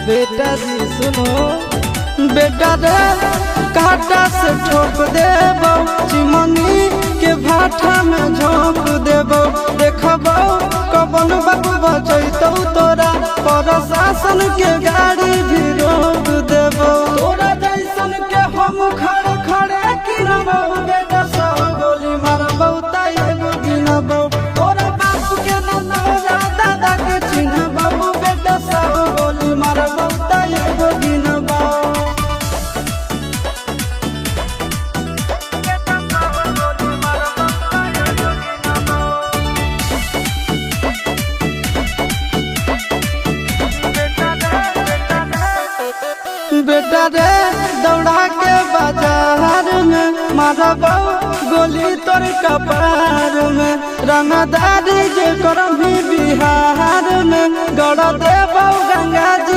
बेटा जी सुनो, बेटा रे काटा से ठोक देबो, चिमनी के भाटा में झोंक देबो। देखबो कबन बाबू बचैतौ तोरा, प्रशासन के गाड़ी भी रोक देबो। तोरा जैसन के हम खड़े खड़े गिनबो, बेटा सौ गोली मारबो त एगो गिनबो। तोरा बाप के नौरा दादा के चिन्हबो, बेटा सौ गोली मारबो त एगो गिनबो। बेटा रे दौड़ा के बाजार में मारबो गोली तोर कपार में। रंगदारी जे करभी बिहार में, गड़ देबो गंगा जी